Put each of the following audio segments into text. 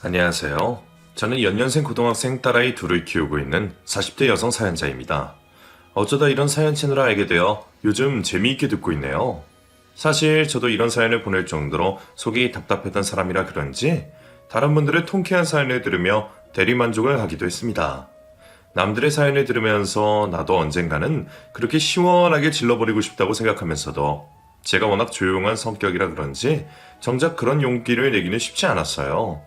안녕하세요. 저는 연년생 고등학생 딸아이 둘을 키우고 있는 40대 여성 사연자입니다. 어쩌다 이런 사연 채널을 알게 되어 요즘 재미있게 듣고 있네요. 사실 저도 이런 사연을 보낼 정도로 속이 답답했던 사람이라 그런지 다른 분들의 통쾌한 사연을 들으며 대리만족을 하기도 했습니다. 남들의 사연을 들으면서 나도 언젠가는 그렇게 시원하게 질러버리고 싶다고 생각하면서도 제가 워낙 조용한 성격이라 그런지 정작 그런 용기를 내기는 쉽지 않았어요.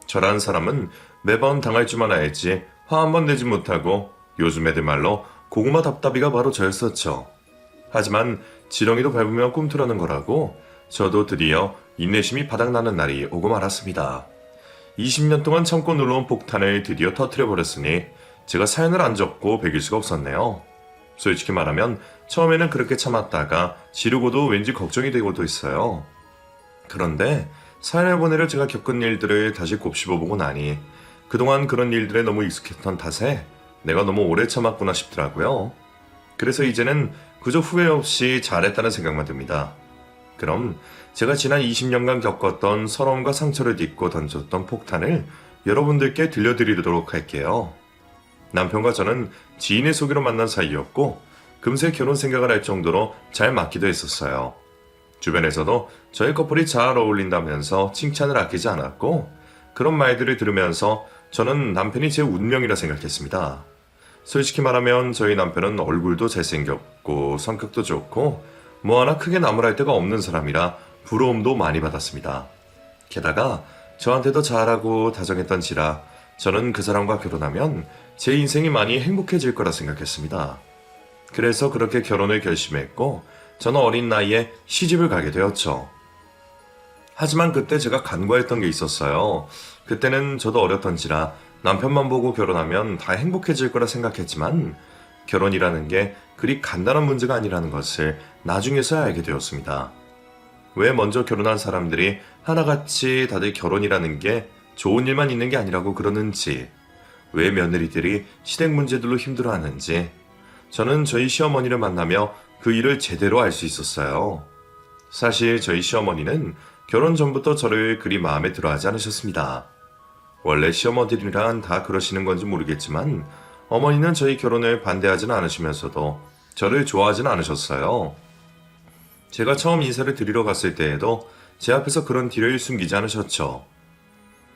저라는 사람은 매번 당할 줄만 알지 화 한 번 내지 못하고 요즘 애들 말로 고구마 답답이가 바로 저였었죠. 하지만 지렁이도 밟으면 꿈틀어는 거라고 저도 드디어 인내심이 바닥나는 날이 오고 말았습니다. 20년 동안 참고 눌러온 폭탄을 드디어 터뜨려버렸으니 제가 사연을 안 적고 베길 수가 없었네요. 솔직히 말하면 처음에는 그렇게 참았다가 지르고도 왠지 걱정이 되고도 있어요. 그런데 사연을 보내려 제가 겪은 일들을 다시 곱씹어보고 나니 그동안 그런 일들에 너무 익숙했던 탓에 내가 너무 오래 참았구나 싶더라고요. 그래서 이제는 그저 후회 없이 잘했다는 생각만 듭니다. 그럼 제가 지난 20년간 겪었던 서러움과 상처를 딛고 던졌던 폭탄을 여러분들께 들려드리도록 할게요. 남편과 저는 지인의 소개로 만난 사이였고 금세 결혼 생각을 할 정도로 잘 맞기도 했었어요. 주변에서도 저희 커플이 잘 어울린다면서 칭찬을 아끼지 않았고 그런 말들을 들으면서 저는 남편이 제 운명이라 생각했습니다. 솔직히 말하면 저희 남편은 얼굴도 잘생겼고 성격도 좋고 뭐 하나 크게 나무랄 데가 없는 사람이라 부러움도 많이 받았습니다. 게다가 저한테도 잘하고 다정했던지라 저는 그 사람과 결혼하면 제 인생이 많이 행복해질 거라 생각했습니다. 그래서 그렇게 결혼을 결심했고 저는 어린 나이에 시집을 가게 되었죠. 하지만 그때 제가 간과했던 게 있었어요. 그때는 저도 어렸던지라 남편만 보고 결혼하면 다 행복해질 거라 생각했지만 결혼이라는 게 그리 간단한 문제가 아니라는 것을 나중에서야 알게 되었습니다. 왜 먼저 결혼한 사람들이 하나같이 다들 결혼이라는 게 좋은 일만 있는 게 아니라고 그러는지, 왜 며느리들이 시댁 문제들로 힘들어하는지 저는 저희 시어머니를 만나며 그 일을 제대로 알 수 있었어요. 사실 저희 시어머니는 결혼 전부터 저를 그리 마음에 들어하지 않으셨습니다. 원래 시어머니들이란 다 그러시는 건지 모르겠지만 어머니는 저희 결혼을 반대하지는 않으시면서도 저를 좋아하지는 않으셨어요. 제가 처음 인사를 드리러 갔을 때에도 제 앞에서 그런 뒤를 숨기지 않으셨죠.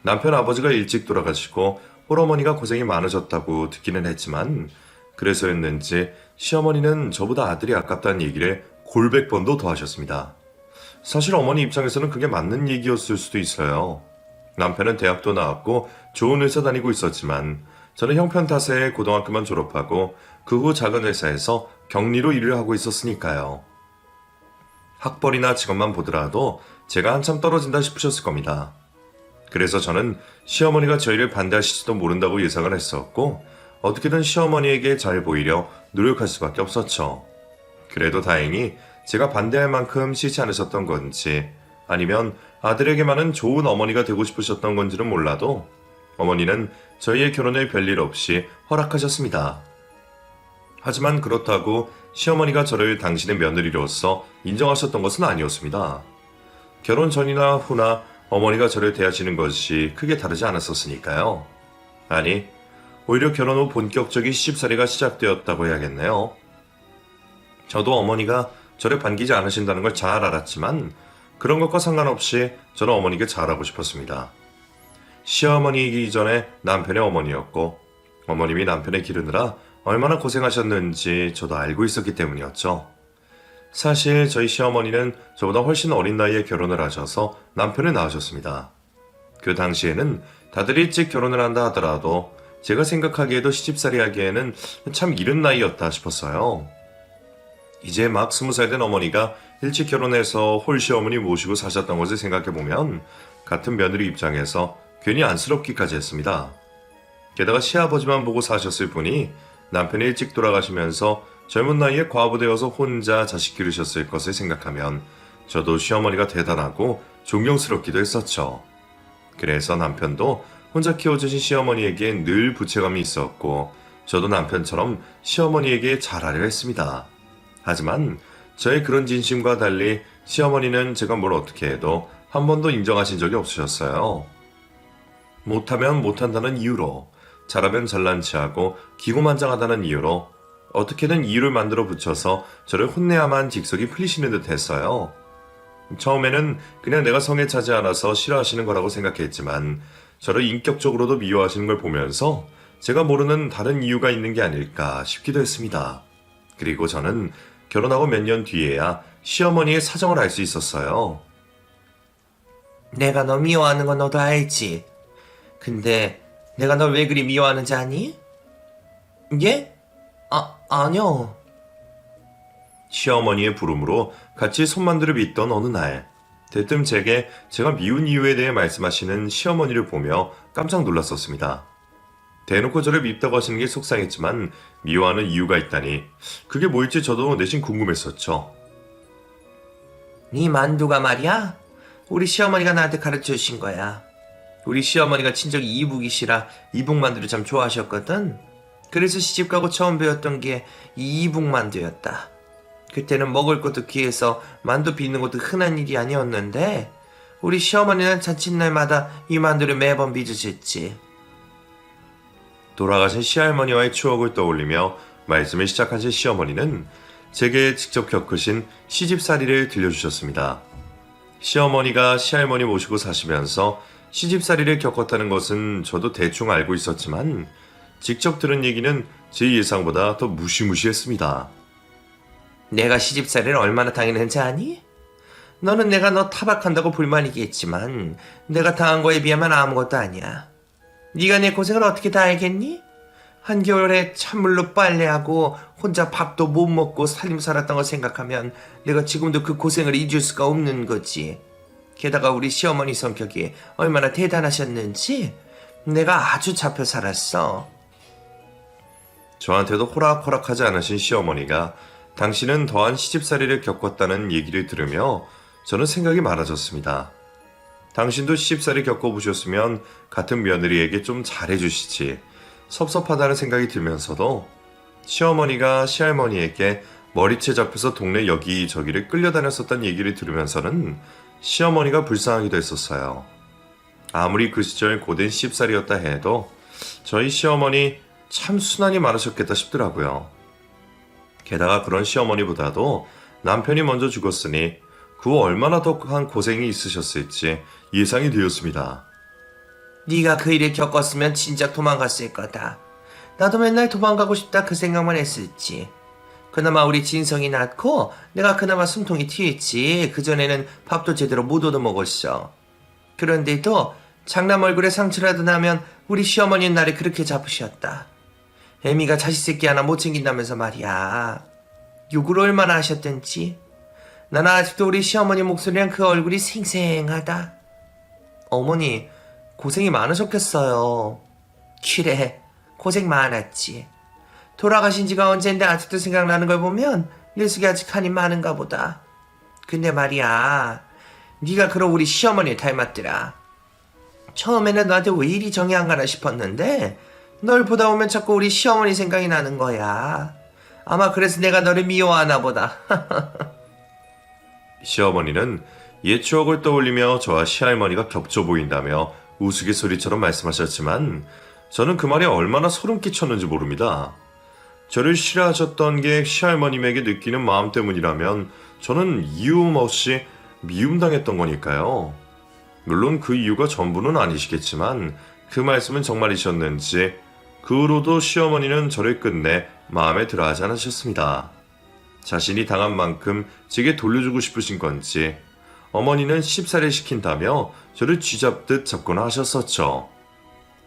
남편 아버지가 일찍 돌아가시고 홀어머니가 고생이 많으셨다고 듣기는 했지만 그래서였는지 시어머니는 저보다 아들이 아깝다는 얘기를 골백 번도 더 하셨습니다. 사실 어머니 입장에서는 그게 맞는 얘기였을 수도 있어요. 남편은 대학도 나왔고 좋은 회사 다니고 있었지만 저는 형편 탓에 고등학교만 졸업하고 그 후 작은 회사에서 격리로 일을 하고 있었으니까요. 학벌이나 직업만 보더라도 제가 한참 떨어진다 싶으셨을 겁니다. 그래서 저는 시어머니가 저희를 반대하실지도 모른다고 예상을 했었고 어떻게든 시어머니에게 잘 보이려 노력할 수밖에 없었죠. 그래도 다행히 제가 반대할 만큼 싫지 않으셨던 건지 아니면 아들에게만은 좋은 어머니가 되고 싶으셨던 건지는 몰라도 어머니는 저희의 결혼을 별일 없이 허락하셨습니다. 하지만 그렇다고 시어머니가 저를 당신의 며느리로서 인정하셨던 것은 아니었습니다. 결혼 전이나 후나 어머니가 저를 대하시는 것이 크게 다르지 않았었으니까요. 아니, 오히려 결혼 후 본격적인 시집살이가 시작되었다고 해야겠네요. 저도 어머니가 저를 반기지 않으신다는 걸 잘 알았지만 그런 것과 상관없이 저는 어머니께 잘하고 싶었습니다. 시어머니이기 전에 남편의 어머니였고 어머님이 남편을 기르느라 얼마나 고생하셨는지 저도 알고 있었기 때문이었죠. 사실 저희 시어머니는 저보다 훨씬 어린 나이에 결혼을 하셔서 남편을 낳으셨습니다. 그 당시에는 다들 일찍 결혼을 한다 하더라도 제가 생각하기에도 시집살이 하기에는 참 이른 나이였다 싶었어요. 이제 막 20살 된 어머니가 일찍 결혼해서 홀 시어머니 모시고 사셨던 것을 생각해보면 같은 며느리 입장에서 괜히 안쓰럽기까지 했습니다. 게다가 시아버지만 보고 사셨을 분이 남편이 일찍 돌아가시면서 젊은 나이에 과부되어서 혼자 자식 기르셨을 것을 생각하면 저도 시어머니가 대단하고 존경스럽기도 했었죠. 그래서 남편도 혼자 키워주신 시어머니에게 늘 부채감이 있었고 저도 남편처럼 시어머니에게 잘하려 했습니다. 하지만 저의 그런 진심과 달리 시어머니는 제가 뭘 어떻게 해도 한 번도 인정하신 적이 없으셨어요. 못하면 못한다는 이유로, 잘하면 잘난 체하고 기고만장하다는 이유로 어떻게든 이유를 만들어 붙여서 저를 혼내야만 직속이 풀리시는 듯 했어요. 처음에는 그냥 내가 성에 차지 않아서 싫어하시는 거라고 생각했지만 저를 인격적으로도 미워하시는 걸 보면서 제가 모르는 다른 이유가 있는 게 아닐까 싶기도 했습니다. 그리고 저는 결혼하고 몇 년 뒤에야 시어머니의 사정을 알 수 있었어요. 내가 너 미워하는 건 너도 알지. 근데 내가 널 왜 그리 미워하는지 아니? 예? 아니요. 시어머니의 부름으로 같이 손만두를 빚던 어느 날, 대뜸 제게 제가 미운 이유에 대해 말씀하시는 시어머니를 보며 깜짝 놀랐었습니다. 대놓고 저를 밉다고 하시는 게 속상했지만 미워하는 이유가 있다니 그게 뭘지 저도 내심 궁금했었죠. 네 만두가 말이야? 우리 시어머니가 나한테 가르쳐 주신 거야. 우리 시어머니가 친정이 이북이시라 이북만두를 참 좋아하셨거든. 그래서 시집가고 처음 배웠던 게 이 이북만두였다. 그때는 먹을 것도 귀해서 만두 빚는 것도 흔한 일이 아니었는데 우리 시어머니는 잔칫날마다 이 만두를 매번 빚으셨지. 돌아가신 시할머니와의 추억을 떠올리며 말씀을 시작하신 시어머니는 제게 직접 겪으신 시집살이를 들려주셨습니다. 시어머니가 시할머니 모시고 사시면서 시집살이를 겪었다는 것은 저도 대충 알고 있었지만 직접 들은 얘기는 제 예상보다 더 무시무시했습니다. 내가 시집살이를 얼마나 당했는지 아니? 너는 내가 너 타박한다고 불만이겠지만 내가 당한 거에 비하면 아무것도 아니야. 네가 내 고생을 어떻게 다 알겠니? 한겨울에 찬물로 빨래하고 혼자 밥도 못 먹고 살림 살았던 거 생각하면 내가 지금도 그 고생을 잊을 수가 없는 거지. 게다가 우리 시어머니 성격이 얼마나 대단하셨는지 내가 아주 잡혀 살았어. 저한테도 호락호락하지 않으신 시어머니가 당신은 더한 시집살이를 겪었다는 얘기를 들으며 저는 생각이 많아졌습니다. 당신도 시집살이 겪어보셨으면 같은 며느리에게 좀 잘해주시지 섭섭하다는 생각이 들면서도 시어머니가 시할머니에게 머리채 잡혀서 동네 여기저기를 끌려다녔었다는 얘기를 들으면서는 시어머니가 불쌍하기도 했었어요. 아무리 그 시절 고된 시집살이였다 해도 저희 시어머니 참 순한이 많으셨겠다 싶더라고요. 게다가 그런 시어머니보다도 남편이 먼저 죽었으니 그 후 얼마나 더한 고생이 있으셨을지 예상이 되었습니다. 네가 그 일을 겪었으면 진작 도망갔을 거다. 나도 맨날 도망가고 싶다 그 생각만 했을지. 그나마 우리 진성이 낳고 내가 그나마 숨통이 튀었지. 그전에는 밥도 제대로 못 얻어먹었어. 그런데도 장남 얼굴에 상처라도 나면 우리 시어머니는 나를 그렇게 잡으셨다. 애미가 자식 새끼 하나 못 챙긴다면서 말이야. 욕을 얼마나 하셨던지. 나는 아직도 우리 시어머니 목소리랑 그 얼굴이 생생하다. 어머니 고생이 많으셨겠어요. 그래 고생 많았지. 돌아가신 지가 언젠데 아직도 생각나는 걸 보면 녀석이 아직 한이 많은가 보다. 근데 말이야 네가 그럼 우리 시어머니 닮았더라. 처음에는 너한테 왜 이리 정이 안 가나 싶었는데 널 보다 보면 자꾸 우리 시어머니 생각이 나는 거야. 아마 그래서 내가 너를 미워하나 보다. 시어머니는 옛 추억을 떠올리며 저와 시할머니가 겹쳐 보인다며 우스갯소리처럼 말씀하셨지만 저는 그 말이 얼마나 소름 끼쳤는지 모릅니다. 저를 싫어하셨던 게 시할머님에게 느끼는 마음 때문이라면 저는 이유 없이 미움당했던 거니까요. 물론 그 이유가 전부는 아니시겠지만 그 말씀은 정말이셨는지 그 후로도 시어머니는 저를 끝내 마음에 들어하지 않으셨습니다. 자신이 당한 만큼 제게 돌려주고 싶으신 건지 어머니는 시집살이 시킨다며 저를 쥐잡듯 잡거나 하셨었죠.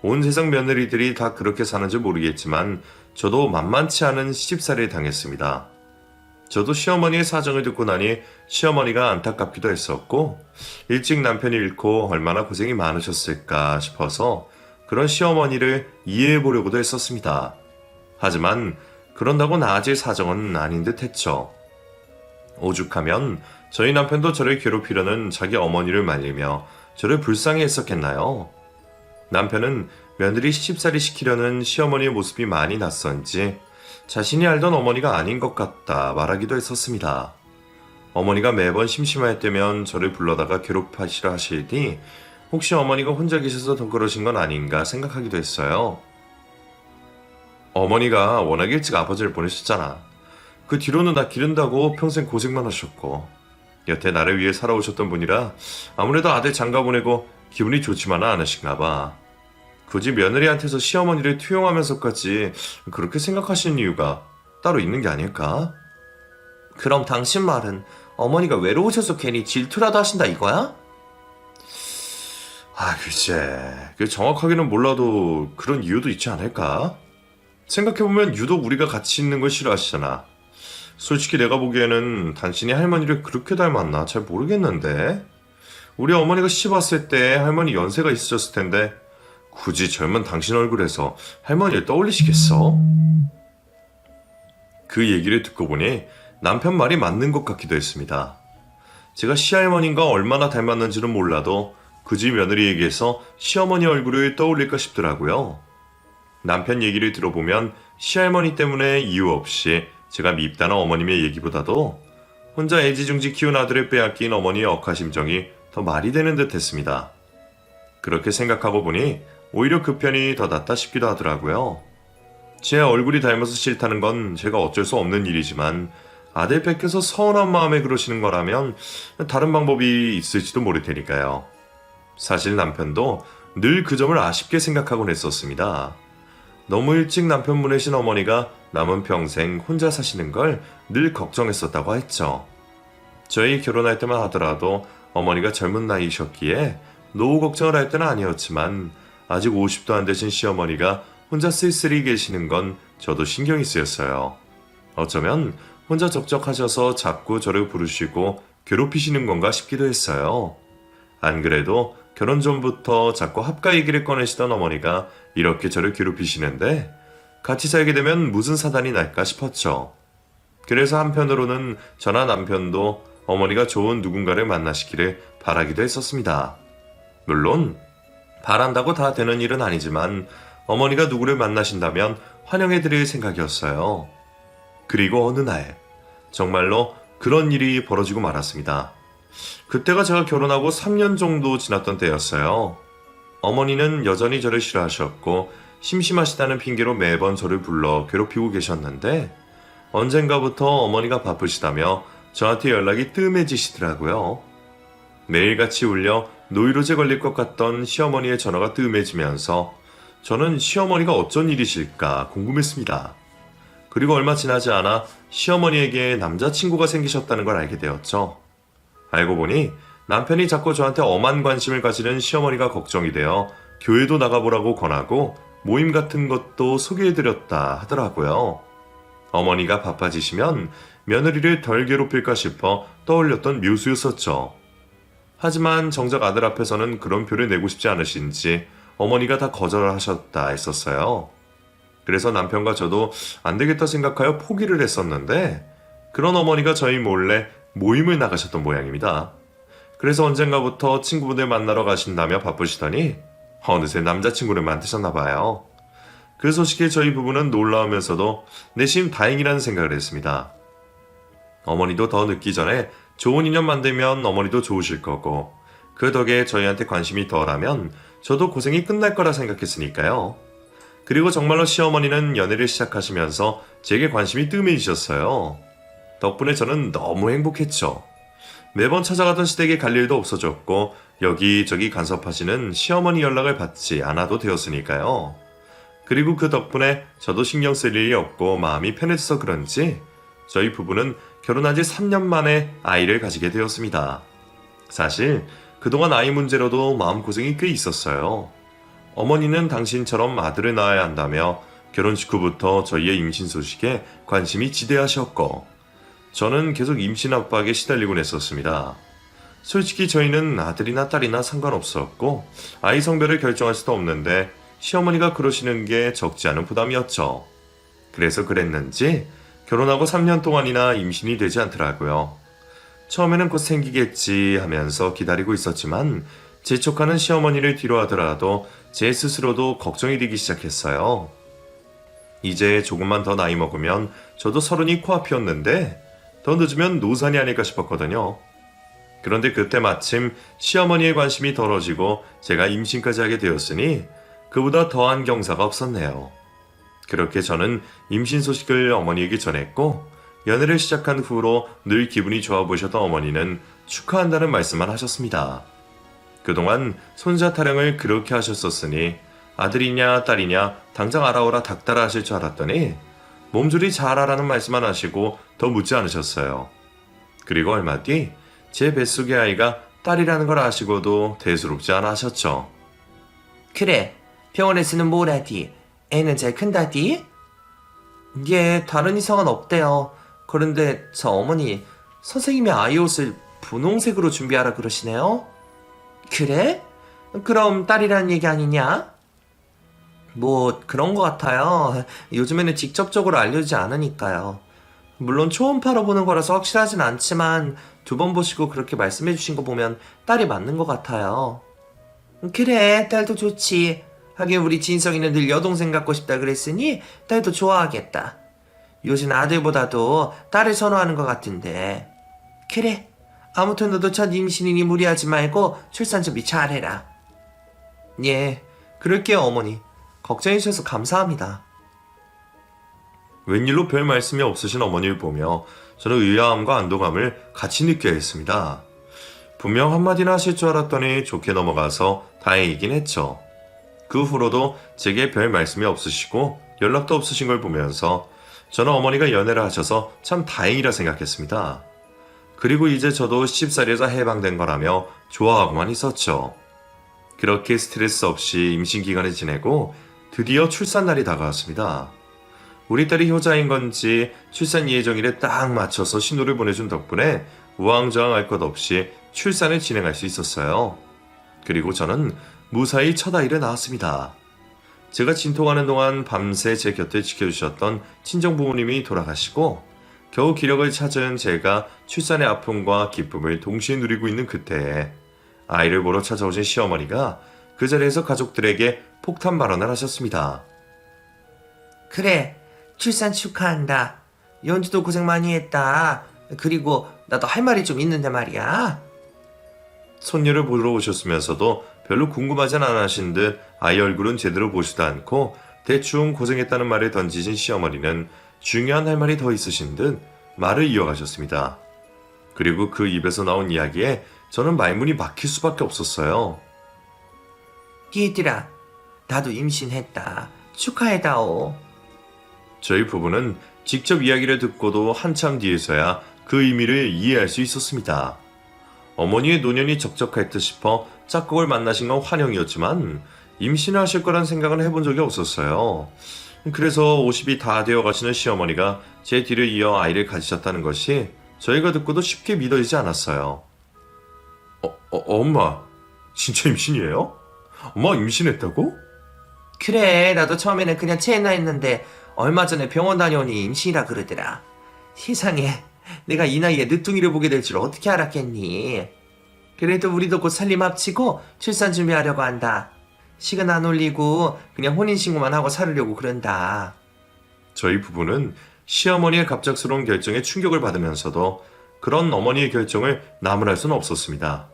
온 세상 며느리들이 다 그렇게 사는지 모르겠지만 저도 만만치 않은 시집살이를 당했습니다. 저도 시어머니의 사정을 듣고 나니 시어머니가 안타깝기도 했었고 일찍 남편을 잃고 얼마나 고생이 많으셨을까 싶어서 그런 시어머니를 이해해보려고도 했었습니다. 하지만 그런다고 나아질 사정은 아닌 듯 했죠. 오죽하면 저희 남편도 저를 괴롭히려는 자기 어머니를 말리며 저를 불쌍히 했었겠나요? 남편은 며느리 시집살이 시키려는 시어머니의 모습이 많이 낯선지 자신이 알던 어머니가 아닌 것 같다 말하기도 했었습니다. 어머니가 매번 심심할 때면 저를 불러다가 괴롭히시라 하시니 혹시 어머니가 혼자 계셔서 더 그러신 건 아닌가 생각하기도 했어요. 어머니가 워낙 일찍 아버지를 보내셨잖아. 그 뒤로는 나 기른다고 평생 고생만 하셨고, 여태 나를 위해 살아오셨던 분이라 아무래도 아들 장가 보내고 기분이 좋지만은 않으신가 봐. 굳이 며느리한테서 시어머니를 투영하면서까지 그렇게 생각하시는 이유가 따로 있는 게 아닐까? 그럼 당신 말은 어머니가 외로우셔서 괜히 질투라도 하신다 이거야? 글쎄. 정확하게는 몰라도 그런 이유도 있지 않을까? 생각해보면 유독 우리가 같이 있는 걸 싫어하시잖아. 솔직히 내가 보기에는 당신이 할머니를 그렇게 닮았나 잘 모르겠는데. 우리 어머니가 시집 왔을 때 할머니 연세가 있으셨을 텐데 굳이 젊은 당신 얼굴에서 할머니를 떠올리시겠어? 그 얘기를 듣고 보니 남편 말이 맞는 것 같기도 했습니다. 제가 시할머니가 얼마나 닮았는지는 몰라도 굳이 며느리에게서 시어머니 얼굴을 떠올릴까 싶더라고요. 남편 얘기를 들어보면 시할머니 때문에 이유 없이 제가 밉다는 어머님의 얘기보다도 혼자 애지중지 키운 아들을 빼앗긴 어머니의 억하심정이 더 말이 되는 듯 했습니다. 그렇게 생각하고 보니 오히려 그 편이 더 낫다 싶기도 하더라고요. 제 얼굴이 닮아서 싫다는 건 제가 어쩔 수 없는 일이지만 아들 뺏겨서 서운한 마음에 그러시는 거라면 다른 방법이 있을지도 모를 테니까요. 사실 남편도 늘 그 점을 아쉽게 생각하곤 했었습니다. 너무 일찍 남편 보내신 어머니가 남은 평생 혼자 사시는 걸 늘 걱정했었다고 했죠. 저희 결혼할 때만 하더라도 어머니가 젊은 나이셨기에 노후 걱정을 할 때는 아니었지만 아직 50도 안 되신 시어머니가 혼자 쓸쓸히 계시는 건 저도 신경이 쓰였어요. 어쩌면 혼자 적적하셔서 자꾸 저를 부르시고 괴롭히시는 건가 싶기도 했어요. 안 그래도 결혼 전부터 자꾸 합가 얘기를 꺼내시던 어머니가 이렇게 저를 괴롭히시는데 같이 살게 되면 무슨 사단이 날까 싶었죠. 그래서 한편으로는 저나 남편도 어머니가 좋은 누군가를 만나시기를 바라기도 했었습니다. 물론 바란다고 다 되는 일은 아니지만 어머니가 누구를 만나신다면 환영해드릴 생각이었어요. 그리고 어느 날 정말로 그런 일이 벌어지고 말았습니다. 그때가 제가 결혼하고 3년 정도 지났던 때였어요. 어머니는 여전히 저를 싫어하셨고 심심하시다는 핑계로 매번 저를 불러 괴롭히고 계셨는데 언젠가부터 어머니가 바쁘시다며 저한테 연락이 뜸해지시더라고요. 매일같이 울려 노이로제 걸릴 것 같던 시어머니의 전화가 뜸해지면서 저는 시어머니가 어쩐 일이실까 궁금했습니다. 그리고 얼마 지나지 않아 시어머니에게 남자친구가 생기셨다는 걸 알게 되었죠. 알고 보니 남편이 자꾸 저한테 엄한 관심을 가지는 시어머니가 걱정이 되어 교회도 나가보라고 권하고 모임 같은 것도 소개해드렸다 하더라고요. 어머니가 바빠지시면 며느리를 덜 괴롭힐까 싶어 떠올렸던 묘수였었죠. 하지만 정작 아들 앞에서는 그런 표를 내고 싶지 않으신지 어머니가 다 거절하셨다 했었어요. 그래서 남편과 저도 안 되겠다 생각하여 포기를 했었는데 그런 어머니가 저희 몰래 모임을 나가셨던 모양입니다. 그래서 언젠가부터 친구분들 만나러 가신다며 바쁘시더니 어느새 남자친구를 만드셨나 봐요. 그 소식에 저희 부부는 놀라우면서도 내심 다행이라는 생각을 했습니다. 어머니도 더 늦기 전에 좋은 인연 만들면 어머니도 좋으실 거고 그 덕에 저희한테 관심이 덜하면 저도 고생이 끝날 거라 생각했으니까요. 그리고 정말로 시어머니는 연애를 시작하시면서 제게 관심이 뜸해지셨어요. 덕분에 저는 너무 행복했죠. 매번 찾아가던 시댁에 갈 일도 없어졌고 여기저기 간섭하시는 시어머니 연락을 받지 않아도 되었으니까요. 그리고 그 덕분에 저도 신경 쓸 일이 없고 마음이 편해져서 그런지 저희 부부는 결혼한 지 3년 만에 아이를 가지게 되었습니다. 사실 그동안 아이 문제로도 마음고생이 꽤 있었어요. 어머니는 당신처럼 아들을 낳아야 한다며 결혼 직후부터 저희의 임신 소식에 관심이 지대하셨고 저는 계속 임신 압박에 시달리곤 했었습니다. 솔직히 저희는 아들이나 딸이나 상관없었고 아이 성별을 결정할 수도 없는데 시어머니가 그러시는 게 적지 않은 부담이었죠. 그래서 그랬는지 결혼하고 3년 동안이나 임신이 되지 않더라고요. 처음에는 곧 생기겠지 하면서 기다리고 있었지만 재촉하는 시어머니를 뒤로하더라도 제 스스로도 걱정이 되기 시작했어요. 이제 조금만 더 나이 먹으면 저도 30이 코앞이었는데 더 늦으면 노산이 아닐까 싶었거든요. 그런데 그때 마침 시어머니의 관심이 덜어지고 제가 임신까지 하게 되었으니 그보다 더한 경사가 없었네요. 그렇게 저는 임신 소식을 어머니에게 전했고 연애를 시작한 후로 늘 기분이 좋아 보셨던 어머니는 축하한다는 말씀만 하셨습니다. 그동안 손자 타령을 그렇게 하셨었으니 아들이냐 딸이냐 당장 알아오라 닥달아 하실 줄 알았더니 몸조리 잘하라는 말씀만 하시고 더 묻지 않으셨어요. 그리고 얼마 뒤 제 뱃속의 아이가 딸이라는 걸 아시고도 대수롭지 않아 하셨죠. 그래, 병원에서는 뭐라디? 애는 잘 큰다디? 예, 다른 이상은 없대요. 그런데 저 어머니, 선생님이 아이 옷을 분홍색으로 준비하라 그러시네요? 그래? 그럼 딸이라는 얘기 아니냐? 뭐 그런 것 같아요. 요즘에는 직접적으로 알려지지 않으니까요. 물론 초음파로 보는 거라서 확실하진 않지만 2번 보시고 그렇게 말씀해 주신 거 보면 딸이 맞는 것 같아요. 그래, 딸도 좋지. 하긴 우리 진성이는 늘 여동생 갖고 싶다 그랬으니 딸도 좋아하겠다. 요즘 아들보다도 딸을 선호하는 것 같은데. 그래, 아무튼 너도 첫 임신이니 무리하지 말고 출산 준비 잘해라. 예, 그럴게요 어머니. 걱정해 주셔서 감사합니다. 웬일로 별 말씀이 없으신 어머니를 보며 저는 의아함과 안도감을 같이 느껴야 했습니다. 분명 한마디나 하실 줄 알았더니 좋게 넘어가서 다행이긴 했죠. 그 후로도 제게 별 말씀이 없으시고 연락도 없으신 걸 보면서 저는 어머니가 연애를 하셔서 참 다행이라 생각했습니다. 그리고 이제 저도 시집살이에서 해방된 거라며 좋아하고만 있었죠. 그렇게 스트레스 없이 임신 기간을 지내고 드디어 출산날이 다가왔습니다. 우리 딸이 효자인 건지 출산 예정일에 딱 맞춰서 신호를 보내준 덕분에 우왕좌왕할 것 없이 출산을 진행할 수 있었어요. 그리고 저는 무사히 첫 아이를 낳았습니다. 제가 진통하는 동안 밤새 제 곁을 지켜주셨던 친정 부모님이 돌아가시고 겨우 기력을 찾은 제가 출산의 아픔과 기쁨을 동시에 누리고 있는 그때에 아이를 보러 찾아오신 시어머니가 그 자리에서 가족들에게 폭탄 발언을 하셨습니다. 그래, 출산 축하한다. 연주도 고생 많이 했다. 그리고 나도 할 말이 좀 있는데 말이야. 손녀를 보러 오셨으면서도 별로 궁금하진 않아 하신 듯 아이 얼굴은 제대로 보지도 않고 대충 고생했다는 말을 던지신 시어머니는 중요한 할 말이 더 있으신 듯 말을 이어가셨습니다. 그리고 그 입에서 나온 이야기에 저는 말문이 막힐 수밖에 없었어요. 얘들아, 나도 임신했다. 축하해다오. 저희 부부는 직접 이야기를 듣고도 한참 뒤에서야 그 의미를 이해할 수 있었습니다. 어머니의 노년이 적적할 듯 싶어 짝꿍을 만나신 건 환영이었지만 임신을 하실 거란 생각은 해본 적이 없었어요. 그래서 50이 다 되어 가시는 시어머니가 제 뒤를 이어 아이를 가지셨다는 것이 저희가 듣고도 쉽게 믿어지지 않았어요. 엄마, 진짜 임신이에요? 엄마 임신했다고? 그래, 나도 처음에는 그냥 체했나 했는데 얼마 전에 병원 다녀오니 임신이라 그러더라. 세상에, 내가 이 나이에 늦둥이를 보게 될 줄 어떻게 알았겠니? 그래도 우리도 곧 살림 합치고 출산 준비하려고 한다. 식은 안 올리고 그냥 혼인신고만 하고 살으려고 그런다. 저희 부부는 시어머니의 갑작스러운 결정에 충격을 받으면서도 그런 어머니의 결정을 나무랄 수는 없었습니다.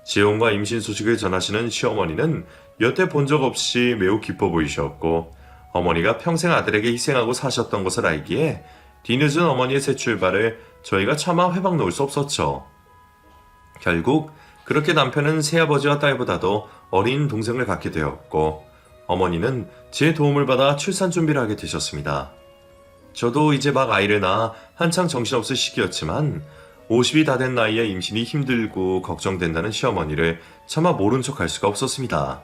재혼과 임신 소식을 전하시는 시어머니는 여태 본 적 없이 매우 기뻐 보이셨고 어머니가 평생 아들에게 희생하고 사셨던 것을 알기에 뒤늦은 어머니의 새 출발을 저희가 차마 회방 놓을 수 없었죠. 결국 그렇게 남편은 새아버지와 딸보다도 어린 동생을 갖게 되었고 어머니는 제 도움을 받아 출산 준비를 하게 되셨습니다. 저도 이제 막 아이를 낳아 한창 정신없을 시기였지만 50이 다 된 나이에 임신이 힘들고 걱정된다는 시어머니를 차마 모른 척 할 수가 없었습니다.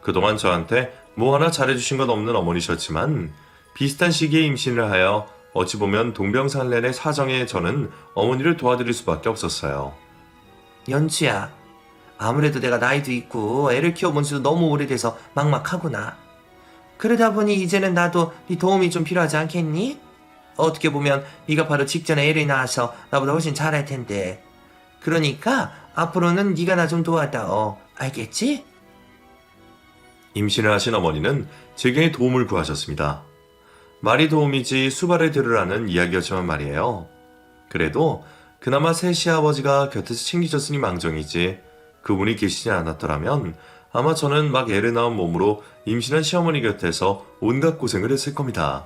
그동안 저한테 뭐 하나 잘해주신 건 없는 어머니셨지만 비슷한 시기에 임신을 하여 어찌 보면 동병상련의 사정에 저는 어머니를 도와드릴 수밖에 없었어요. 연주야, 아무래도 내가 나이도 있고 애를 키워본 지도 너무 오래돼서 막막하구나. 그러다 보니 이제는 나도 네 도움이 좀 필요하지 않겠니? 어떻게 보면 네가 바로 직전에 애를 낳아서 나보다 훨씬 잘할 텐데. 그러니까 앞으로는 네가 나 좀 도와다오. 알겠지? 임신을 하신 어머니는 제게 도움을 구하셨습니다. 말이 도움이지 수발을 들으라는 이야기였지만 말이에요. 그래도 그나마 새 시아버지가 곁에서 챙기셨으니 망정이지 그분이 계시지 않았더라면 아마 저는 막 애를 낳은 몸으로 임신한 시어머니 곁에서 온갖 고생을 했을 겁니다.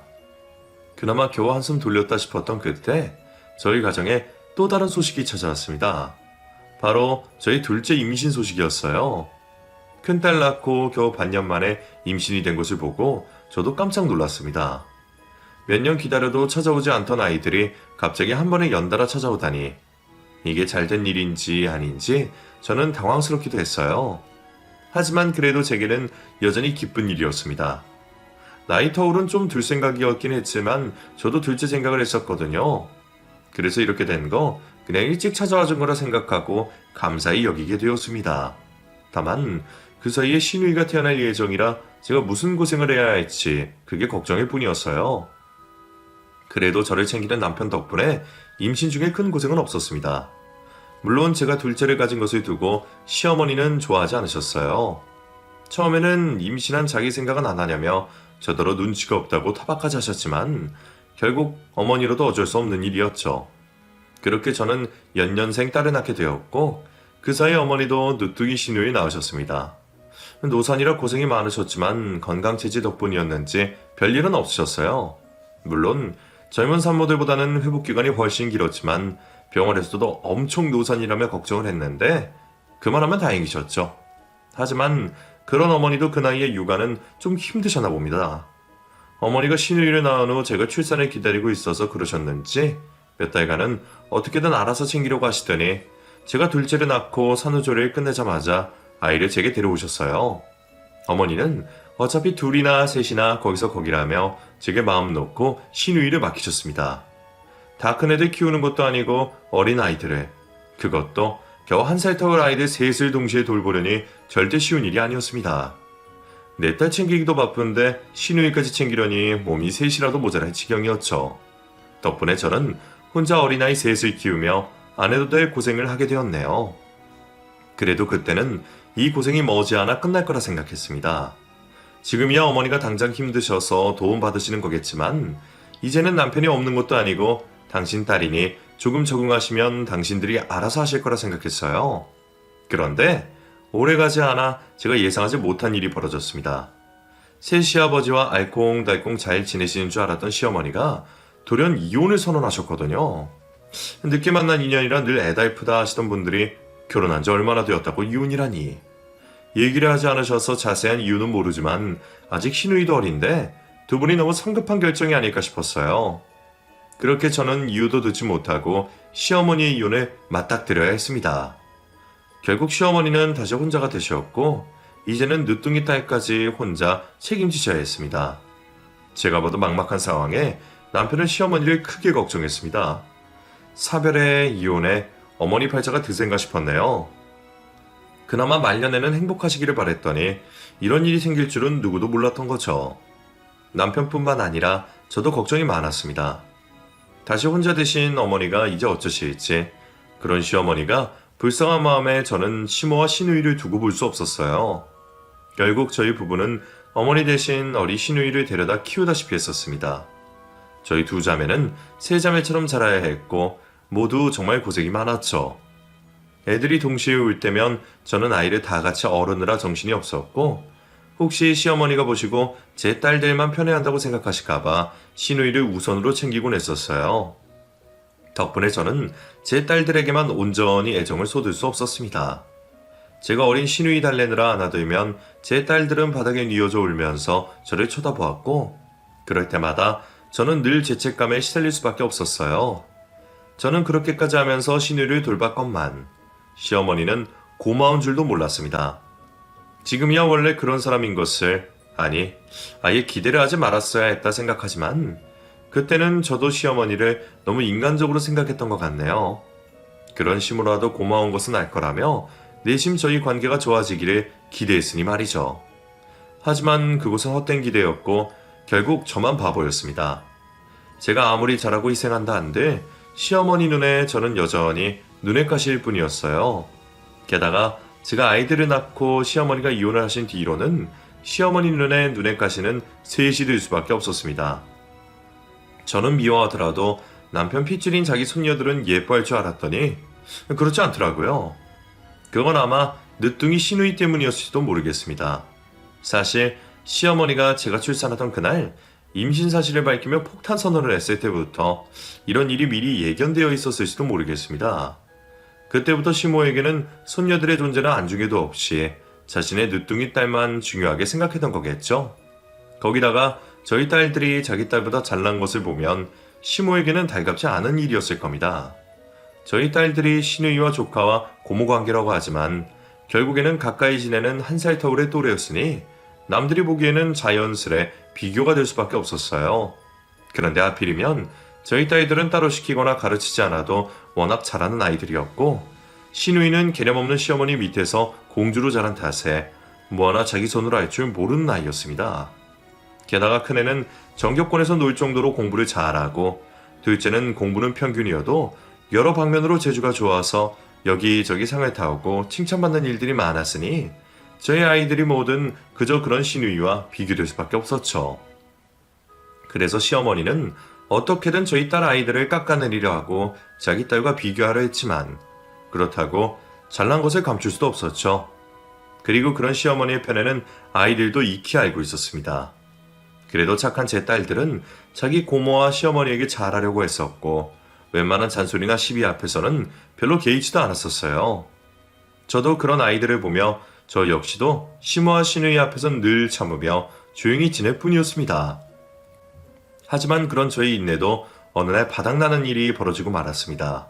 그나마 겨우 한숨 돌렸다 싶었던 그때 저희 가정에 또 다른 소식이 찾아왔습니다. 바로 저희 둘째 임신 소식이었어요. 큰딸 낳고 겨우 반년 만에 임신이 된 것을 보고 저도 깜짝 놀랐습니다. 몇 년 기다려도 찾아오지 않던 아이들이 갑자기 한 번에 연달아 찾아오다니 이게 잘된 일인지 아닌지 저는 당황스럽기도 했어요. 하지만 그래도 제게는 여전히 기쁜 일이었습니다. 나이 터울은 좀 둘 생각이었긴 했지만 저도 둘째 생각을 했었거든요. 그래서 이렇게 된 거 그냥 일찍 찾아와 준 거라 생각하고 감사히 여기게 되었습니다. 다만 그 사이에 신우이가 태어날 예정이라 제가 무슨 고생을 해야 할지 그게 걱정일 뿐이었어요. 그래도 저를 챙기는 남편 덕분에 임신 중에 큰 고생은 없었습니다. 물론 제가 둘째를 가진 것을 두고 시어머니는 좋아하지 않으셨어요. 처음에는 임신한 자기 생각은 안 하냐며 저더러 눈치가 없다고 타박까지 하셨지만 결국 어머니로도 어쩔 수 없는 일이었죠. 그렇게 저는 연년생 딸을 낳게 되었고 그 사이 어머니도 누뚜기 신우이 낳으셨습니다. 노산이라 고생이 많으셨지만 건강체지 덕분이었는지 별일은 없으셨어요. 물론 젊은 산모들보다는 회복기간이 훨씬 길었지만 병원에서도 엄청 노산이라며 걱정을 했는데 그만하면 다행이셨죠. 하지만 그런 어머니도 그 나이에 육아는 좀 힘드셨나 봅니다. 어머니가 신우이를 낳은 후 제가 출산을 기다리고 있어서 그러셨는지 몇 달간은 어떻게든 알아서 챙기려고 하시더니 제가 둘째를 낳고 산후조리를 끝내자마자 아이를 제게 데려오셨어요. 어머니는 어차피 둘이나 셋이나 거기서 거기라며 제게 마음 놓고 신우이를 맡기셨습니다. 다 큰 애들 키우는 것도 아니고 어린 아이들을, 그것도 겨우 1살 터울 아이들 셋을 동시에 돌보려니 절대 쉬운 일이 아니었습니다. 내 딸 챙기기도 바쁜데 신우이까지 챙기려니 몸이 셋이라도 모자랄 지경이었죠. 덕분에 저는 혼자 어린아이 셋을 키우며 안 해도 될 고생을 하게 되었네요. 그래도 그때는 이 고생이 머지않아 끝날 거라 생각했습니다. 지금이야 어머니가 당장 힘드셔서 도움받으시는 거겠지만 이제는 남편이 없는 것도 아니고 당신 딸이니 조금 적응하시면 당신들이 알아서 하실 거라 생각했어요. 그런데 오래가지 않아 제가 예상하지 못한 일이 벌어졌습니다. 새 시아버지와 알콩달콩 잘 지내시는 줄 알았던 시어머니가 돌연 이혼을 선언하셨거든요. 늦게 만난 인연이라 늘 애달프다 하시던 분들이 결혼한 지 얼마나 되었다고 이혼이라니. 얘기를 하지 않으셔서 자세한 이유는 모르지만 아직 신우이도 어린데 두 분이 너무 성급한 결정이 아닐까 싶었어요. 그렇게 저는 이유도 듣지 못하고 시어머니의 이혼을 맞닥뜨려야 했습니다. 결국 시어머니는 다시 혼자가 되셨고 이제는 늦둥이 딸까지 혼자 책임지셔야 했습니다. 제가 봐도 막막한 상황에 남편은 시어머니를 크게 걱정했습니다. 사별에 이혼에 어머니 팔자가 드센가 싶었네요. 그나마 말년에는 행복하시기를 바랬더니 이런 일이 생길 줄은 누구도 몰랐던 거죠. 남편뿐만 아니라 저도 걱정이 많았습니다. 다시 혼자 되신 어머니가 이제 어쩌실지, 그런 시어머니가 불쌍한 마음에 저는 시모와 신우이를 두고 볼 수 없었어요. 결국 저희 부부는 어머니 대신 어린 신우이를 데려다 키우다시피 했었습니다. 저희 두 자매는 세 자매처럼 자라야 했고 모두 정말 고생이 많았죠. 애들이 동시에 울 때면 저는 아이를 다 같이 어르느라 정신이 없었고 혹시 시어머니가 보시고 제 딸들만 편애한다고 생각하실까봐 신우이를 우선으로 챙기곤 했었어요. 덕분에 저는 제 딸들에게만 온전히 애정을 쏟을 수 없었습니다. 제가 어린 신우이 달래느라 안아들면 제 딸들은 바닥에 뉘어져 울면서 저를 쳐다보았고 그럴 때마다 저는 늘 죄책감에 시달릴 수밖에 없었어요. 저는 그렇게까지 하면서 신우이를 돌봤건만 시어머니는 고마운 줄도 몰랐습니다. 지금이야 원래 그런 사람인 것을, 아니 아예 기대를 하지 말았어야 했다 생각하지만 그때는 저도 시어머니를 너무 인간적으로 생각했던 것 같네요. 그런 심으로라도 고마운 것은 알 거라며 내심 저희 관계가 좋아지기를 기대했으니 말이죠. 하지만 그것은 헛된 기대였고 결국 저만 바보였습니다. 제가 아무리 잘하고 희생한다 한들 시어머니 눈에 저는 여전히 눈엣 가시일 뿐이었어요. 게다가 제가 아이들을 낳고 시어머니가 이혼을 하신 뒤로는 시어머니 눈에 가시는 셋이 될 수밖에 없었습니다. 저는 미워하더라도 남편 핏줄인 자기 손녀들은 예뻐할 줄 알았더니 그렇지 않더라고요. 그건 아마 늦둥이 시누이 때문이었을지도 모르겠습니다. 사실 시어머니가 제가 출산하던 그날 임신 사실을 밝히며 폭탄 선언을 했을 때부터 이런 일이 미리 예견되어 있었을지도 모르겠습니다. 그때부터 시모에게는 손녀들의 존재는 안중에도 없이 자신의 늦둥이 딸만 중요하게 생각했던 거겠죠. 거기다가 저희 딸들이 자기 딸보다 잘난 것을 보면 시모에게는 달갑지 않은 일이었을 겁니다. 저희 딸들이 시누이와 조카와 고모 관계라고 하지만 결국에는 가까이 지내는 한 살 터울의 또래였으니 남들이 보기에는 자연스레 비교가 될 수밖에 없었어요. 그런데 하필이면 저희 딸들은 따로 시키거나 가르치지 않아도 워낙 잘하는 아이들이었고 시누이는 개념 없는 시어머니 밑에서 공주로 자란 탓에 뭐 하나 자기 손으로 할 줄 모르는 아이였습니다. 게다가 큰애는 전교권에서 놀 정도로 공부를 잘하고 둘째는 공부는 평균이어도 여러 방면으로 재주가 좋아서 여기저기 상을 타오고 칭찬받는 일들이 많았으니 저희 아이들이 모든 그저 그런 시누이와 비교될 수밖에 없었죠. 그래서 시어머니는 어떻게든 저희 딸 아이들을 깎아내리려 하고 자기 딸과 비교하려 했지만 그렇다고 잘난 것을 감출 수도 없었죠. 그리고 그런 시어머니의 편에는 아이들도 익히 알고 있었습니다. 그래도 착한 제 딸들은 자기 고모와 시어머니에게 잘하려고 했었고 웬만한 잔소리나 시비 앞에서는 별로 개의치도 않았었어요. 저도 그런 아이들을 보며 저 역시도 시모와 시누이 앞에선 늘 참으며 조용히 지낼 뿐이었습니다. 하지만 그런 저의 인내도 어느 날 바닥나는 일이 벌어지고 말았습니다.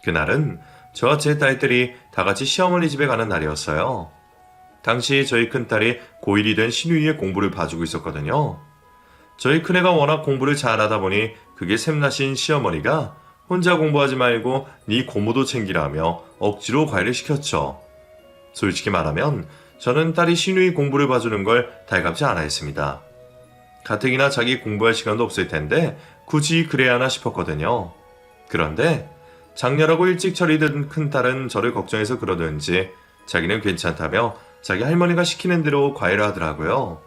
그날은 저와 제 딸들이 다 같이 시어머니 집에 가는 날이었어요. 당시 저희 큰딸이 고1이 된 시누이의 공부를 봐주고 있었거든요. 저희 큰애가 워낙 공부를 잘하다 보니 그게 샘나신 시어머니가 혼자 공부하지 말고 네 고모도 챙기라며 억지로 과외를 시켰죠. 솔직히 말하면 저는 딸이 시누이 공부를 봐주는 걸 달갑지 않아 했습니다. 가뜩이나 자기 공부할 시간도 없을 텐데 굳이 그래야 하나 싶었거든요. 그런데 장녀라고 일찍 처리된 큰딸은 저를 걱정해서 그러든지 자기는 괜찮다며 자기 할머니가 시키는 대로 과외를 하더라고요.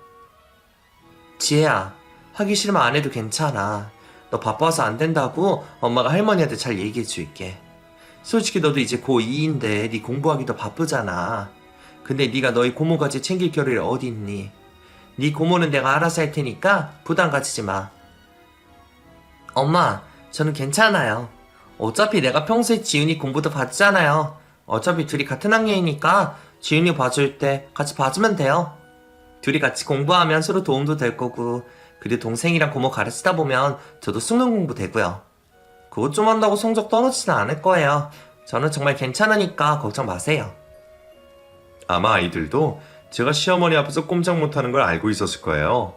지혜야, 하기 싫으면 안 해도 괜찮아. 너 바빠서 안 된다고 엄마가 할머니한테 잘 얘기해 줄게. 솔직히 너도 이제 고2인데 네 공부하기도 바쁘잖아. 근데 네가 너희 고모까지 챙길 겨를이 어디 있니? 네 고모는 내가 알아서 할 테니까 부담 가지지 마. 엄마, 저는 괜찮아요. 어차피 내가 평소에 지은이 공부도 봤잖아요. 어차피 둘이 같은 학년이니까 지은이 봐줄 때 같이 봐주면 돼요. 둘이 같이 공부하면 서로 도움도 될 거고 그리고 동생이랑 고모 가르치다 보면 저도 수능 공부 되고요. 그것 좀 한다고 성적 떨어지진 않을 거예요. 저는 정말 괜찮으니까 걱정 마세요. 아마 아이들도 제가 시어머니 앞에서 꼼짝 못하는 걸 알고 있었을 거예요.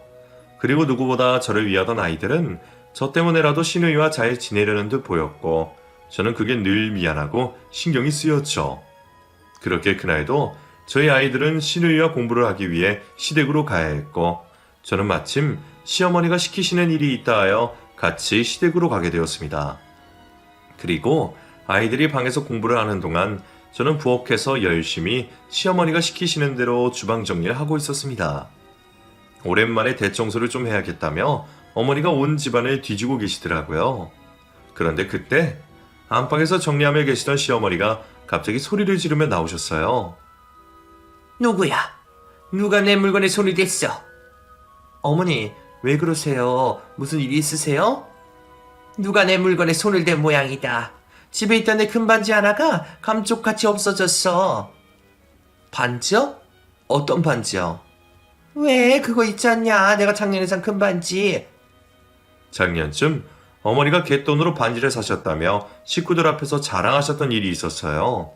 그리고 누구보다 저를 위하던 아이들은 저 때문에라도 시누이와 잘 지내려는 듯 보였고 저는 그게 늘 미안하고 신경이 쓰였죠. 그렇게 그날도 저희 아이들은 시누이와 공부를 하기 위해 시댁으로 가야 했고 저는 마침 시어머니가 시키시는 일이 있다 하여 같이 시댁으로 가게 되었습니다. 그리고 아이들이 방에서 공부를 하는 동안 저는 부엌에서 열심히 시어머니가 시키시는 대로 주방 정리를 하고 있었습니다. 오랜만에 대청소를 좀 해야겠다며 어머니가 온 집안을 뒤지고 계시더라고요. 그런데 그때 안방에서 정리하며 계시던 시어머니가 갑자기 소리를 지르며 나오셨어요. 누구야? 누가 내 물건에 손이 댔어? 어머니, 왜 그러세요? 무슨 일 있으세요? 누가 내 물건에 손을 댄 모양이다. 집에 있던 내 큰 반지 하나가 감쪽같이 없어졌어. 반지요? 어떤 반지요? 왜 그거 있지 않냐? 내가 작년에 산 큰 반지. 작년쯤 어머니가 갯돈으로 반지를 사셨다며 식구들 앞에서 자랑하셨던 일이 있었어요.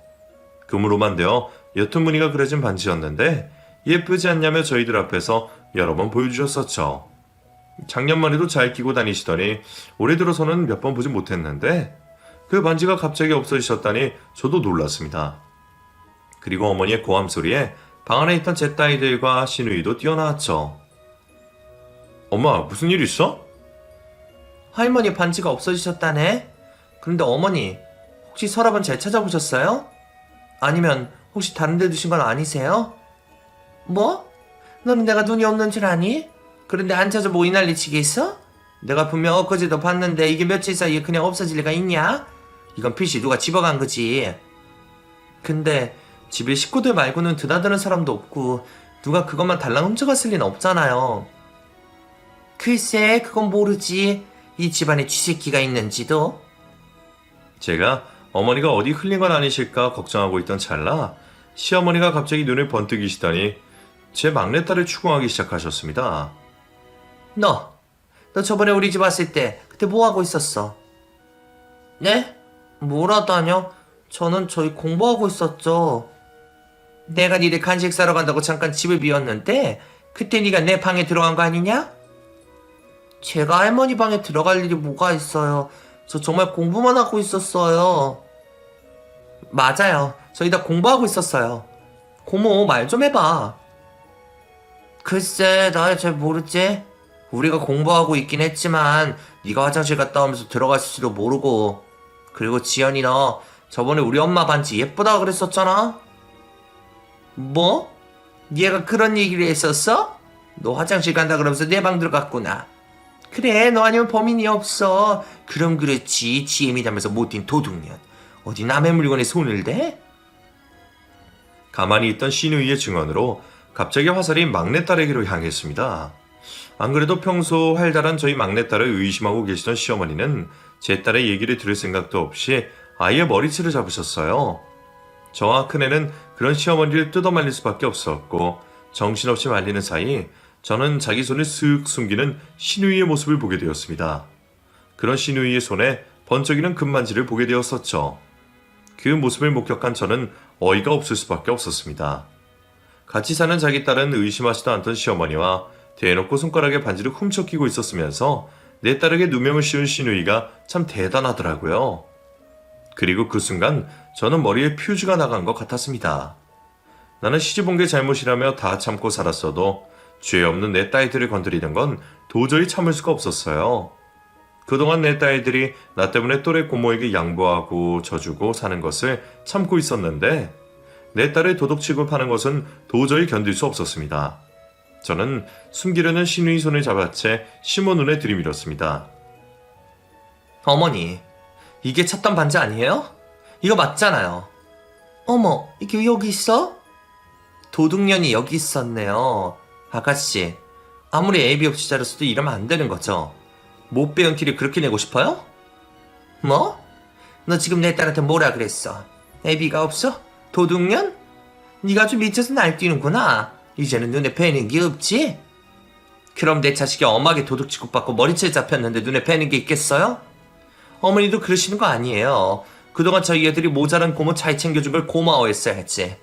금으로만 되어 옅은 무늬가 그려진 반지였는데 예쁘지 않냐며 저희들 앞에서 여러 번 보여주셨었죠. 작년만 해도 잘 끼고 다니시더니 올해 들어서는 몇 번 보지 못했는데 그 반지가 갑자기 없어지셨다니 저도 놀랐습니다. 그리고 어머니의 고함 소리에 방 안에 있던 제 딸들과 시누이도 뛰어나왔죠. 엄마, 무슨 일 있어? 할머니 반지가 없어지셨다네? 그런데 어머니, 혹시 서랍은 잘 찾아보셨어요? 아니면 혹시 다른 데 두신 건 아니세요? 뭐? 너는 내가 눈이 없는 줄 아니? 그런데 안 찾아 뭐 이 난리 치겠어? 내가 분명 엊그제도 봤는데 이게 며칠 사이에 그냥 없어질 리가 있냐? 이건 필시 누가 집어간 거지. 근데 집에 식구들 말고는 드나드는 사람도 없고 누가 그것만 달랑 훔쳐갔을 리는 없잖아요. 글쎄, 그건 모르지. 이 집안에 쥐새끼가 있는지도. 제가 어머니가 어디 흘린 건 아니실까 걱정하고 있던 찰나 시어머니가 갑자기 눈을 번뜩이시더니 제 막내딸을 추궁하기 시작하셨습니다. 너 저번에 우리 집 왔을 때 그때 뭐 하고 있었어? 네? 뭘 하다뇨? 저는 저희 공부하고 있었죠. 내가 니네 간식 사러 간다고 잠깐 집을 비웠는데 그때 네가 내 방에 들어간 거 아니냐? 제가 할머니 방에 들어갈 일이 뭐가 있어요. 저 정말 공부만 하고 있었어요. 맞아요. 저희 다 공부하고 있었어요. 고모, 말 좀 해봐. 글쎄, 나 잘 모르지. 우리가 공부하고 있긴 했지만 네가 화장실 갔다 오면서 들어갔을지도 모르고. 그리고 지연이 너 저번에 우리 엄마 반지 예쁘다 그랬었잖아. 뭐? 얘가 그런 얘기를 했었어? 너 화장실 간다 그러면서 내 방 들어갔구나. 그래, 너 아니면 범인이 없어. 그럼 그렇지. 지혜미다면서 못된 도둑년. 어디 남의 물건에 손을 대? 가만히 있던 시누이의 증언으로 갑자기 화살이 막내딸에게로 향했습니다. 안 그래도 평소 활달한 저희 막내딸을 의심하고 계시던 시어머니는 제 딸의 얘기를 들을 생각도 없이 아이의 머리채를 잡으셨어요. 저와 큰애는 그런 시어머니를 뜯어말릴 수밖에 없었고 정신없이 말리는 사이 저는 자기 손을 쓱 숨기는 시누이의 모습을 보게 되었습니다. 그런 시누이의 손에 번쩍이는 금반지를 보게 되었었죠. 그 모습을 목격한 저는 어이가 없을 수밖에 없었습니다. 같이 사는 자기 딸은 의심하지도 않던 시어머니와 대놓고 손가락에 반지를 훔쳐 끼고 있었으면서 내 딸에게 누명을 씌운 시누이가 참 대단하더라고요. 그리고 그 순간 저는 머리에 퓨즈가 나간 것 같았습니다. 나는 시집 온 게 잘못이라며 다 참고 살았어도 죄 없는 내 딸들을 건드리는 건 도저히 참을 수가 없었어요. 그동안 내 딸들이 나 때문에 또래 고모에게 양보하고 져주고 사는 것을 참고 있었는데 내 딸을 도둑 취급하는 것은 도저히 견딜 수 없었습니다. 저는 숨기려는 시누이 손을 잡아 채 시모 눈에 들이밀었습니다. 어머니, 이게 찾던 반지 아니에요? 이거 맞잖아요. 어머, 이게 왜 여기 있어? 도둑년이 여기 있었네요. 아가씨, 아무리 애비 없이 자랐어도 이러면 안 되는 거죠. 못 배운 티를 그렇게 내고 싶어요? 뭐? 너 지금 내 딸한테 뭐라 그랬어? 애비가 없어? 도둑년? 네가 아주 미쳐서 날뛰는구나. 이제는 눈에 뵈는 게 없지? 그럼 내 자식이 엄하게 도둑 취급받고 머리채 잡혔는데 눈에 뵈는 게 있겠어요? 어머니도 그러시는 거 아니에요. 그동안 저희 애들이 모자란 고모 잘 챙겨준 걸 고마워했어야지.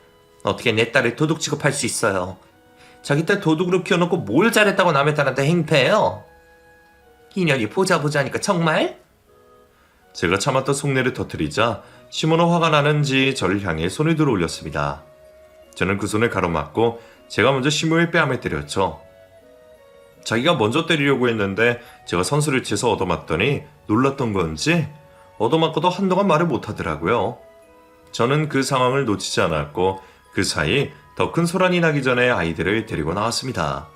어떻게 내 딸을 도둑 취급할 수 있어요? 자기 딸 도둑으로 키워놓고 뭘 잘했다고 남의 딸한테 행패해요? 인연이 보자 하니까 정말? 제가 참았던 속내를 터뜨리자 시모는 화가 나는지 저를 향해 손을 들어 올렸습니다. 저는 그 손을 가로막고 제가 먼저 시모의 뺨을 때렸죠. 자기가 먼저 때리려고 했는데 제가 선수를 취해서 얻어맞더니 놀랐던 건지 얻어맞고도 한동안 말을 못하더라고요. 저는 그 상황을 놓치지 않았고 그 사이 더 큰 소란이 나기 전에 아이들을 데리고 나왔습니다.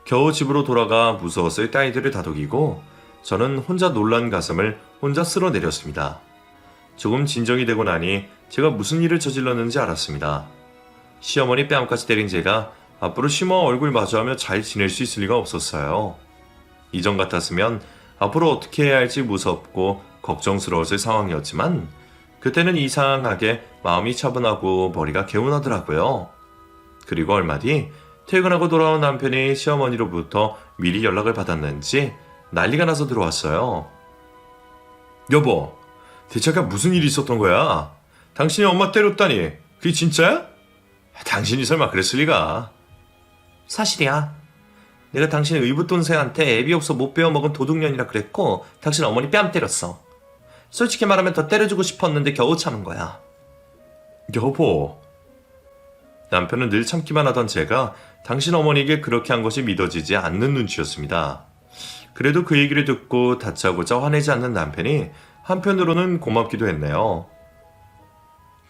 겨우 집으로 돌아가 무서웠을 딸들을 다독이고 저는 혼자 놀란 가슴을 혼자 쓸어내렸습니다. 조금 진정이 되고 나니 제가 무슨 일을 저질렀는지 알았습니다. 시어머니 뺨까지 때린 제가 앞으로 시모와 얼굴 마주하며 잘 지낼 수 있을 리가 없었어요. 이전 같았으면 앞으로 어떻게 해야 할지 무섭고 걱정스러웠을 상황이었지만 그때는 이상하게 마음이 차분하고 머리가 개운하더라고요. 그리고 얼마 뒤 퇴근하고 돌아온 남편이 시어머니로부터 미리 연락을 받았는지 난리가 나서 들어왔어요. 여보, 대체 아까 무슨 일이 있었던 거야? 당신이 엄마 때렸다니 그게 진짜야? 당신이 설마 그랬을 리가. 사실이야. 내가 당신 의붓돈새한테 애비 없어 못 배워먹은 도둑년이라 그랬고 당신 어머니 뺨 때렸어. 솔직히 말하면 더 때려주고 싶었는데 겨우 참은 거야. 여보. 남편은 늘 참기만 하던 제가 당신 어머니에게 그렇게 한 것이 믿어지지 않는 눈치였습니다. 그래도 그 얘기를 듣고 다짜고짜 화내지 않는 남편이 한편으로는 고맙기도 했네요.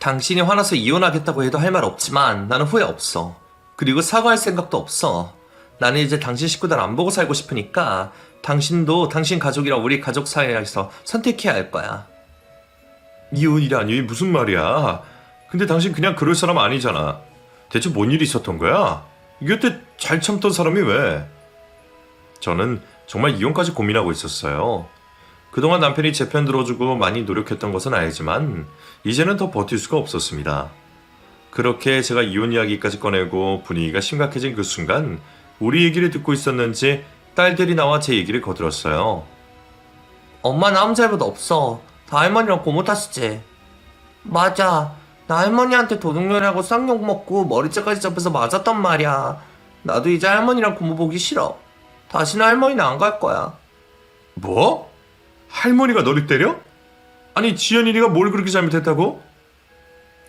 당신이 화나서 이혼하겠다고 해도 할 말 없지만 나는 후회 없어. 그리고 사과할 생각도 없어. 나는 이제 당신 식구들 안 보고 살고 싶으니까 당신도 당신 가족이랑 우리 가족 사이에서 선택해야 할 거야. 이혼이라니 무슨 말이야? 근데 당신 그냥 그럴 사람 아니잖아. 대체 뭔 일이 있었던 거야? 여태 잘 참던 사람이 왜? 저는 정말 이혼까지 고민하고 있었어요. 그동안 남편이 제 편 들어주고 많이 노력했던 것은 알지만 이제는 더 버틸 수가 없었습니다. 그렇게 제가 이혼 이야기까지 꺼내고 분위기가 심각해진 그 순간 우리 얘기를 듣고 있었는지 딸들이 나와 제 얘기를 거들었어요. 엄마는 아무 잘못 없어. 다 할머니랑 고모 탓이지. 맞아. 나 할머니한테 도둑년이라고 쌍욕 먹고 머리채까지 잡혀서 맞았단 말이야. 나도 이제 할머니랑 고모 보기 싫어. 다시는 할머니는 안 갈 거야. 뭐? 할머니가 너를 때려? 아니 지연이가 뭘 그렇게 잘못했다고?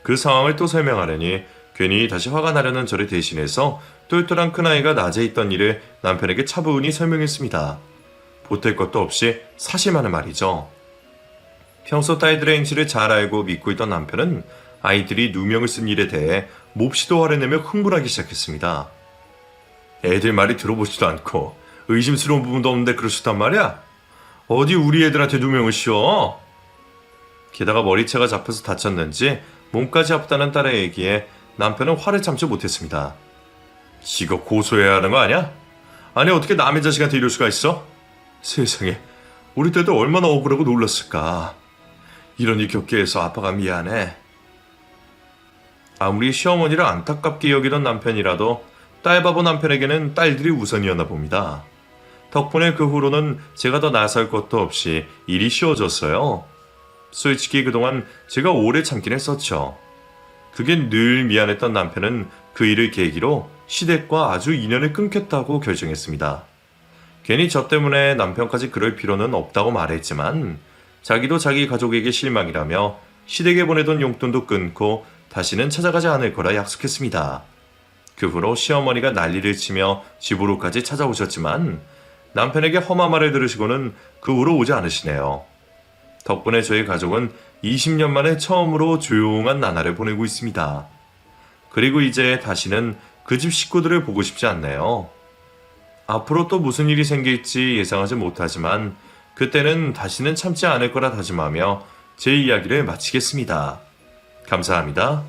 그 상황을 또 설명하려니 괜히 다시 화가 나려는 저를 대신해서 똘똘한 큰아이가 낮에 있던 일을 남편에게 차분히 설명했습니다. 보탤 것도 없이 사실만을 말이죠. 평소 딸들의 행실을 잘 알고 믿고 있던 남편은 아이들이 누명을 쓴 일에 대해 몹시도 화를 내며 흥분하기 시작했습니다. 애들 말이 들어보지도 않고 의심스러운 부분도 없는데 그러셨단 말이야? 어디 우리 애들한테 누명을 씌워? 게다가 머리채가 잡혀서 다쳤는지 몸까지 아프다는 딸의 얘기에 남편은 화를 참지 못했습니다. 이거 고소해야 하는 거 아니야? 아니 어떻게 남의 자식한테 이럴 수가 있어? 세상에 우리 때도 얼마나 억울하고 놀랐을까. 이런 일 겪게 해서 아빠가 미안해. 아무리 시어머니를 안타깝게 여기던 남편이라도 딸바보 남편에게는 딸들이 우선이었나 봅니다. 덕분에 그 후로는 제가 더 나설 것도 없이 일이 쉬워졌어요. 솔직히 그동안 제가 오래 참긴 했었죠. 그게 늘 미안했던 남편은 그 일을 계기로 시댁과 아주 인연을 끊겠다고 결정했습니다. 괜히 저 때문에 남편까지 그럴 필요는 없다고 말했지만 자기도 자기 가족에게 실망이라며 시댁에 보내던 용돈도 끊고 다시는 찾아가지 않을 거라 약속했습니다. 그 후로 시어머니가 난리를 치며 집으로까지 찾아오셨지만 남편에게 험한 말을 들으시고는 그 후로 오지 않으시네요. 덕분에 저희 가족은 20년 만에 처음으로 조용한 나날을 보내고 있습니다. 그리고 이제 다시는 그 집 식구들을 보고 싶지 않네요. 앞으로 또 무슨 일이 생길지 예상하지 못하지만 그때는 다시는 참지 않을 거라 다짐하며 제 이야기를 마치겠습니다. 감사합니다.